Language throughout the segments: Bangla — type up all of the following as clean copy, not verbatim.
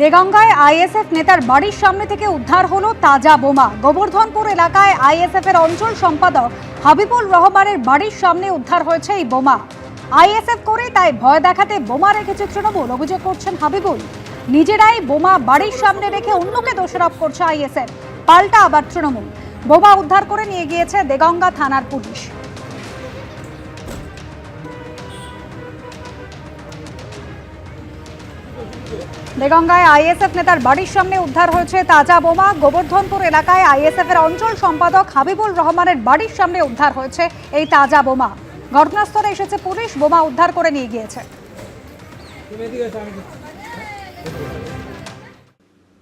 দেগঙ্গায় আইএসএফ নেতার বাড়ির সামনে থেকে উদ্ধার হলো তাজা বোমা। গোবর্ধনপুর এলাকায় আইএসএফ এর অঞ্চল সম্পাদক হাবিবুল রহমানের বাড়ির সামনে উদ্ধার হয়েছে এই বোমা। আইএসএফ করে তাই ভয় দেখাতে বোমা রেখেছে তৃণমূল, অভিযোগ করছেন হাবিবুল। নিজেরাই বোমা বাড়ির সামনে রেখে অন্যকে দোষারোপ করছে আইএসএফ, পাল্টা আবার তৃণমূল। বোমা উদ্ধার করে নিয়ে গিয়েছে দেগঙ্গা থানার পুলিশ। দেগঙ্গায় আইএসএফ নেতার বাড়ির সামনে উদ্ধার হয়েছে তাজা বোমা। গোবর্ধনপুর এলাকায় আইএসএফ এর অঞ্চল সম্পাদক হাবিবুল রহমানের বাড়ির সামনে উদ্ধার হয়েছে এই তাজা বোমা। ঘটনাস্থলে এসেছে পুলিশ, বোমা উদ্ধার করে নিয়ে গিয়েছে।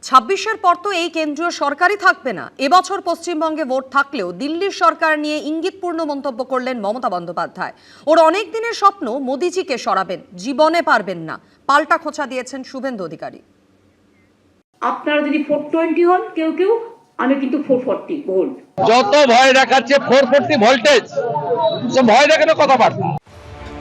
২৬-এর পর তো এই কেন্দ্রীয় সরকারই থাকবে না। এবছর পশ্চিমবঙ্গে ভোট থাকলেও দিল্লির সরকার নিয়ে ইঙ্গিতপূর্ণ মন্তব্য করলেন মমতা বন্দ্যোপাধ্যায়। ওর অনেক দিনের স্বপ্ন মোদিজিকে সরাবেন, জীবনে পারবেন না, পাল্টা খোঁচা দিয়েছেন শুভেন্দু অধিকারী। আপনারা যদি 420 হন কেউ কেউ, আমি কিন্তু 440 ভোল্ট। যত ভয় দেখাচ্ছে 440 ভোল্টেজ, সে ভয় দেখানো কথাবার্তা।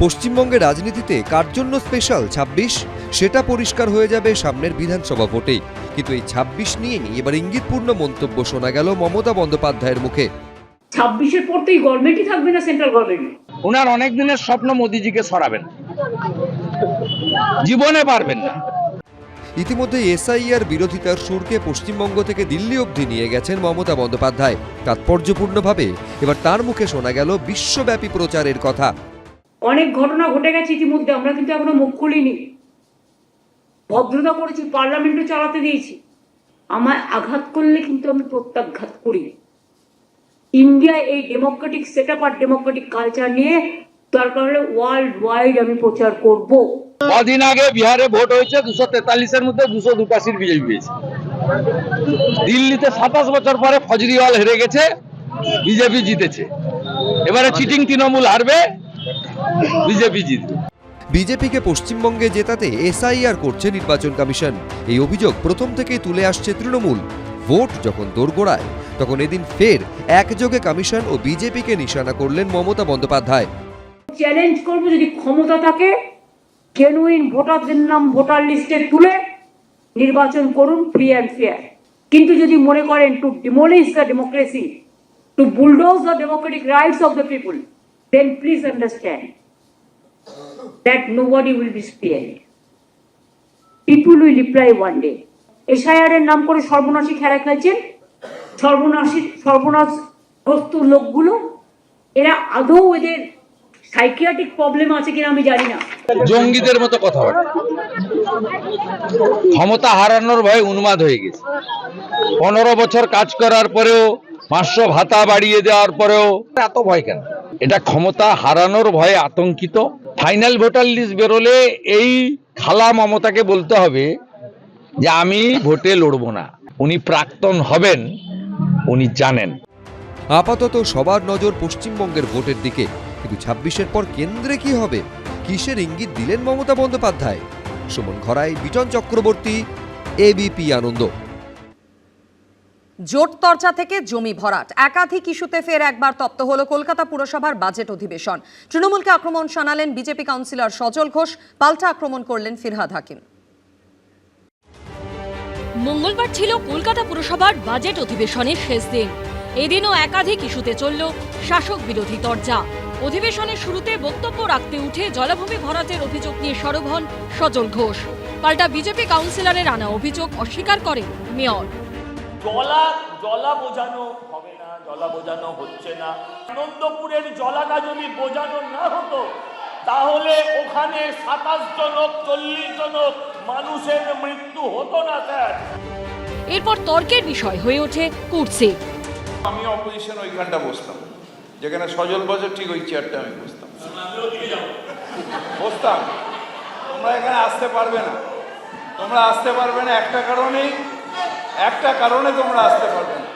পশ্চিমবঙ্গের রাজনীতিতে কার জন্য স্পেশাল ২৬ সেটা পরিষ্কার হয়ে যাবে সামনের বিধানসভা ভোটেই। কিন্তু এই ২৬ নিয়েই এবার ইঙ্গিতপূর্ণ মন্তব্য শোনা গেল মমতা বন্দ্যোপাধ্যায়ের মুখে। 26-এর পর তো এই গভর্নমেন্টই থাকবে না, সেন্ট্রাল গভর্নমেন্ট। ওনার অনেক দিনের স্বপ্ন মোদিজিকে সরাবেন, জীবনে পারবেন না। ইতিমধ্যে এসআইআর বিরোধিতার সুরকে পশ্চিমবঙ্গ থেকে দিল্লি অবধি নিয়ে গেছেন মমতা বন্দ্যোপাধ্যায়। তাৎপর্যপূর্ণভাবে এবার তার মুখে শোনা গেল বিশ্বব্যাপী প্রচারের কথা। অনেক ঘটনা ঘটে গেছে ইতিমধ্যে, আমরা কিন্তু এখনো মুখ খুলিনি, ভদ্রতা করেছি, পার্লামেন্টও চালাতে দিয়েছি। আমায় আঘাত করলে কিন্তু আমি প্রত্যাঘাত করি। ইন্ডিয়া এই ডেমোক্রেটিক সেটআপ আর ডেমোক্রেটিক কালচার নিয়ে দরকার হলে ওয়ার্ল্ড ওয়াইড আমি প্রচার করব। কদিন আগে বিহারে ভোট হয়েছে, 243-এর মধ্যে 282 বিজেপি পেয়েছে। দিল্লিতে 27 বছর পরে ফজরিওয়াল হেরে গেছে, বিজেপি জিতেছে। এবারে চিটিং তৃণমূল হারবে, বিজেপি জিতবে। বিজেপিকে পশ্চিমবঙ্গে জেতাতে এসআইআর করছে নির্বাচন কমিশন, এই অভিযোগ প্রথম থেকেই তুলে আসছে তৃণমূল। ভোট যখন দোরগোড়ায় তখন এদিন ফের একযোগে কমিশন ও বিজেপিকে নিশানা করলেন মমতা বন্দ্যোপাধ্যায়। চ্যালেঞ্জ করব, যদি ক্ষমতা থাকে জেনুইন ভোটারদের নাম ভোটার লিস্টে তুলে নির্বাচন করুন, ফ্রি অ্যান্ড ফেয়ার। কিন্তু যদি মনে করেন to demolish the democracy, to bulldoze the democratic rights of the people, then please understand that nobody will be spared. People will reply one day. SIR এর নাম করে সর্বনাশী খেলা খেলছেন, সর্বনাশগ্রস্ত লোকগুলো। এরা আদৌ এদের সাইকিয়াট্রিক প্রবলেম আছে কিনা আমি জানি না। জঙ্গিদের মতো কথা বলে, ক্ষমতা হারানোর ভয়ে উন্মাদ হয়ে গেছে। 15 বছর কাজ করার পরেও, 500 ভাতা বাড়িয়ে দেওয়ার পরেও এত ভয় কেন? এটা ক্ষমতা হারানোর ভয়ে আতঙ্কিত। ফাইনাল ভোটার লিস্ট বেরোলে এই খালা মমতাকে বলতে হবে যে আমি ভোটে লড়বো না। উনি প্রাক্তন হবেন, উনি জানেন। আপাতত সবার নজর পশ্চিমবঙ্গের ভোটের দিকে, কিন্তু ২৬-এর পর কেন্দ্রে কি হবে, কিসের ইঙ্গিত দিলেন মমতা বন্দ্যোপাধ্যায়? সুমন ঘরাই, বিজন চক্রবর্তী, এবিপি আনন্দ। জোট চর্চা থেকে জমি ভরাট, একাধিক ইস্যুতে ফের একবার তপ্ত হলো কলকাতা পুরসভার বাজেট অধিবেশন। তৃণমূলকে আক্রমণ শানালেন বিজেপি কাউন্সিলর সজল ঘোষ, পাল্টা আক্রমণ করলেন ফিরহাদ হাকিম। মঙ্গলবার ছিল কলকাতা পুরসভার বাজেট অধিবেশনের শেষ দিন। এদিনও একাধিক ইস্যুতে চলল শাসক বিরোধী তরজা। অধিবেশনের শুরুতে বক্তব্য রাখতে উঠে জলাভূমি ভরাটের অভিযোগ নিয়ে সরব হন সজল ঘোষ। পাল্টা বিজেপি কাউন্সিলরের আনা অভিযোগ অস্বীকার করেন মেয়র। জলা বোঝানো হবে না, জলা বোঝানো হচ্ছে না। আনন্দপুরের জলাটা যদি বোঝানো না হতো তাহলে ওখানে 27 জনক 40 জনক মানুষের মৃত্যু হতো না স্যার। এরপর তর্কের বিষয় হয়ে ওঠে কুর্সি। আমি অপোজিশন ওইখানটা বসতাম, যেখানে সজল বসে ঠিক ওই চেয়ারটা আমি বসতাম। তোমরা এখানে আসতে পারবে না, একটা কারণে তোমরা আসতে পারবে না,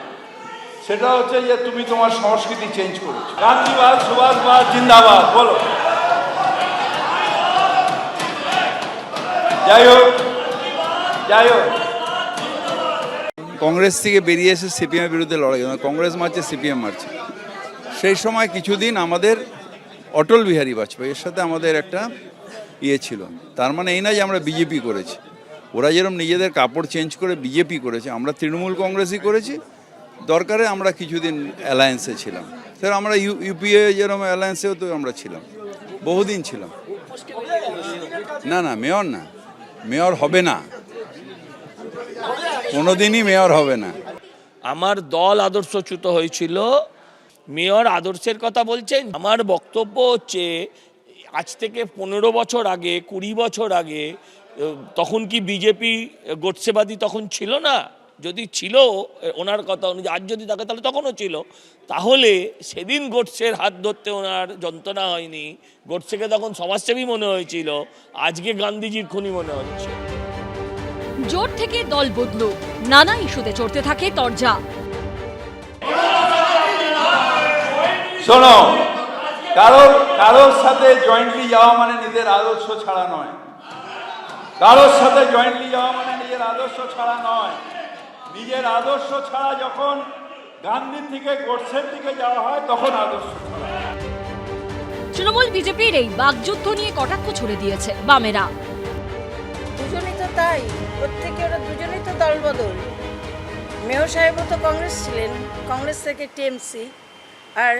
সেটা হচ্ছে যে তুমি তোমার সংস্কৃতি চেঞ্জ করেছো। গান্ধীবাদ, সুভাষবাদ, জিন্দাবাদ বলো। যাই হোক কংগ্রেস থেকে বেরিয়ে এসে সিপিএমের বিরুদ্ধে লড়াই, কংগ্রেস মারছে, সিপিএম মারছে। সেই সময় কিছুদিন আমাদের অটল বিহারী বাজপেয়ীর সাথে আমাদের একটা ছিল। তার মানে এই না যে আমরা বিজেপি করেছি। ওরা যেরকম নিজেদের কাপড় চেঞ্জ করে বিজেপি করেছে, আমরা তৃণমূল কংগ্রেসই করেছি। দরকারে আমরা কিছুদিন অ্যালায়েন্সে ছিলাম, স্যার আমরা ইউপিএ যেরকম অ্যালায়েন্সেও তো আমরা ছিলাম, বহুদিন ছিলাম। না না, মেয়র না, মেয়র হবে না, কোনোদিনই মেয়র হবে না। আমার দল আদর্শচ্যুত হয়েছিল, মেয়র আদর্শের কথা বলছেন। আমার বক্তব্য হচ্ছে আজ থেকে 15 বছর আগে, 20 বছর আগে তখন কি বিজেপি গোডসেবাদী তখন ছিল না? যদি ছিল ওনার কথা অনুযায়ী, আজ যদি থাকে তাহলে তখনও ছিল। তাহলে সেদিন গোডসের হাত ধরতে ওনার যন্ত্রণা হয়নি, গোডসেকে তখন সমাজসেবী মনে হয়েছিল, আজকে গান্ধীজির খুনি মনে হচ্ছে। জোট থেকে দল বদল, নানা ইস্যুতে চড়তে থাকে তরজা। শোনো, কারোর সাথে জয়েন্টলি যাওয়া মানে নিজের আদর্শ ছাড়া নয়, কারোর সাথে জয়েন্টলি যাওয়া মানে নিজের আদর্শ ছাড়া নয়। নিজের আদর্শ ছাড়া যখন গান্ধীর থেকে গোডসের দিকে যাওয়া হয় তখন আদর্শ ছাড়া। তৃণমূল বিজেপির এই বাগযুদ্ধ নিয়ে কটাক্ষ ছুড়ে দিয়েছে বামেরা। দুজনেই তো তাই, প্রত্যেকে ওরা দুজনেই তো দলবদল। মেয়র সাহেবও তো কংগ্রেস ছিলেন, কংগ্রেস থেকে টিএমসি, আর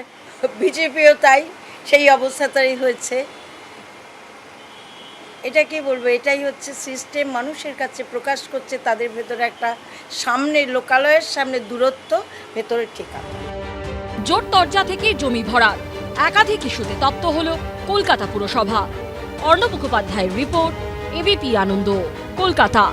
বিজেপিও তাই, সেই অবস্থাটাই হয়েছে। এটা কি বলবো, এটাই হচ্ছে সিস্টেম। মানুষের কাছে প্রকাশ করছে তাদের ভেতরে একটা সামনে লোকালয়ের সামনে দূরত্ব, ভেতরে ঠিকানা। জোট তরজা থেকে জমি ভরাট, একাধিক ইস্যুতে তপ্ত হল কলকাতা পুরসভা। অর্ণব মুখোপাধ্যায়ের রিপোর্ট, এবিপি আনন্দ, কলকাতা।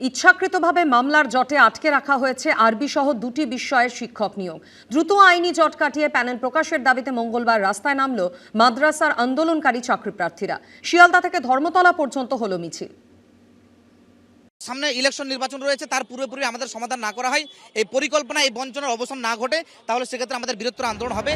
ইচ্ছাকৃতভাবে মামলার জটে আটকে রাখা হয়েছে আরবি সহ 2টি বিষয়ের শিক্ষক নিয়োগ। দ্রুত আইনি জট কাটিয়ে প্যানেল প্রকাশের দাবিতে মঙ্গলবার রাস্তায় নামল মাদ্রাসার আন্দোলনকারী চাকরি প্রার্থীরা। শিয়ালদা থেকে ধর্মতলা পর্যন্ত হলো মিছিল। সামনে ইলেকশন নির্বাচন রয়েছে, তার পূর্বে আমাদের সমাধান না করা হয়, এই পরিকল্পনা, এই বঞ্চনার অবসান না ঘটে, তাহলে সেক্ষেত্রে আমাদের বৃহত্তর আন্দোলন হবে।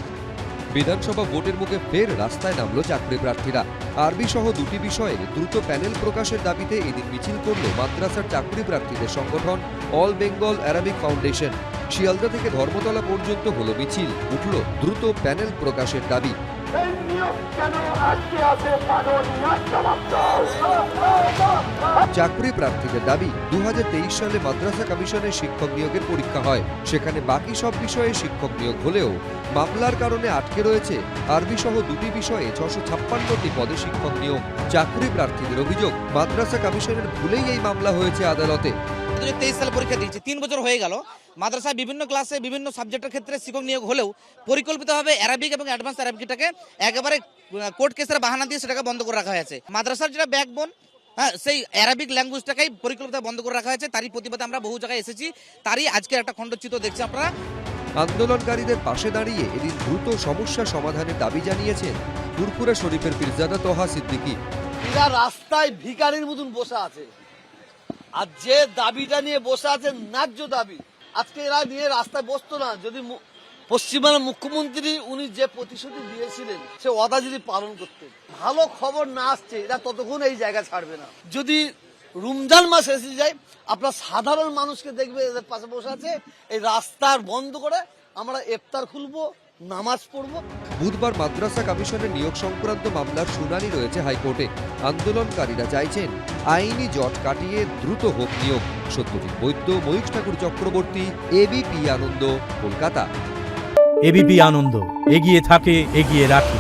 বিধানসভা ভোটের মুখে ফের রাস্তায় নামলো চাকরি প্রার্থীরা। আরবি সহ 2টি বিষয়ে দ্রুত প্যানেল প্রকাশের দাবিতে এদিন মিছিল করল মাদ্রাসার চাকরি প্রার্থীদের সংগঠন all Bengal Arabic foundation. Sealdah থেকে ধর্মতলা পর্যন্ত হলো মিছিল, উঠল দ্রুত প্যানেল প্রকাশের দাবি। চাকরি প্রার্থীদের দাবি, 2023 সালে মাদ্রাসা কমিশনের শিক্ষক নিয়োগের পরীক্ষা হয়, সেখানে বাকি সব বিষয়ে শিক্ষক নিয়োগ হলেও মামলার কারণে আটকে রয়েছে আরবি সহ 2টি বিষয়ে 656টি পদে শিক্ষক নিয়োগ। চাকরি প্রার্থীদের অভিযোগ, মাদ্রাসা কমিশনের ভুলেই এই মামলা হয়েছে আদালতে। 2023 সালে পরীক্ষা দিয়েছি, 3 বছর হয়ে গেল। মাদ্রাসায় বিভিন্ন ক্লাসে বিভিন্ন সাবজেক্টের ক্ষেত্রে শিক্ষক নিয়োগ হলেও পরিকল্পিতভাবে অ্যারাবিক এবং অ্যাডভান্স অ্যারাবিকটাকে একেবারে কোর্ট কেসের বাহানা দিয়ে সেটাকে বন্ধ করে রাখা হয়েছে। মাদ্রাসার যেটা ব্যাকবোন, হ্যাঁ, সেই অ্যারাবিক ল্যাঙ্গুয়েজটাকেই পরিকল্পিত বন্ধ করে রাখা হয়েছে। তারই প্রতিবাদে আমরা বহু জায়গায় এসেছি, তারই আজকে একটা খণ্ডচিত্র দেখছি আপনারা। আন্দোলনকারীদের পাশে দাঁড়িয়ে এদিন দ্রুত সমস্যা সমাধানের দাবি জানিয়েছেন ফুরফুরা শরীফের পীরজাদা তোহা সিদ্দিকী। এরা রাস্তায় ভিখারির মতন বসে আছে, আর যে দাবিটা নিয়ে বসে আছে ন্যায্য দাবি, আজকে এরা নিয়ে রাস্তায় বসতো না যদি পশ্চিমবঙ্গের মুখ্যমন্ত্রী উনি যে প্রতিশ্রুতি দিয়েছিলেন সে ওয়াদা যদি পালন করতেন। ভালো খবর না আসছে এরা ততক্ষণ এই জায়গা ছাড়বে না। যদি রমজান মাস এসে যায়, আপনার সাধারণ মানুষকে দেখবে এদের পাশে বসে আছে, এই রাস্তার বন্ধ করে আমরা ইফতার খুলবো, নামাজ পড়বো। বুধবার মাদ্রাসা কমিশনের নিয়োগ সংক্রান্ত মামলার শুনানি রয়েছে হাইকোর্টে। আন্দোলনকারীরা চাইছেন আইনি জট কাটিয়ে দ্রুত হোক নিয়োগ। সত্যজিৎ বৈদ্য, ময়ূখ ঠাকুর চক্রবর্তী, এবিপি আনন্দ, কলকাতা। এবিপি আনন্দ, এগিয়ে থাকে, এগিয়ে রাখে।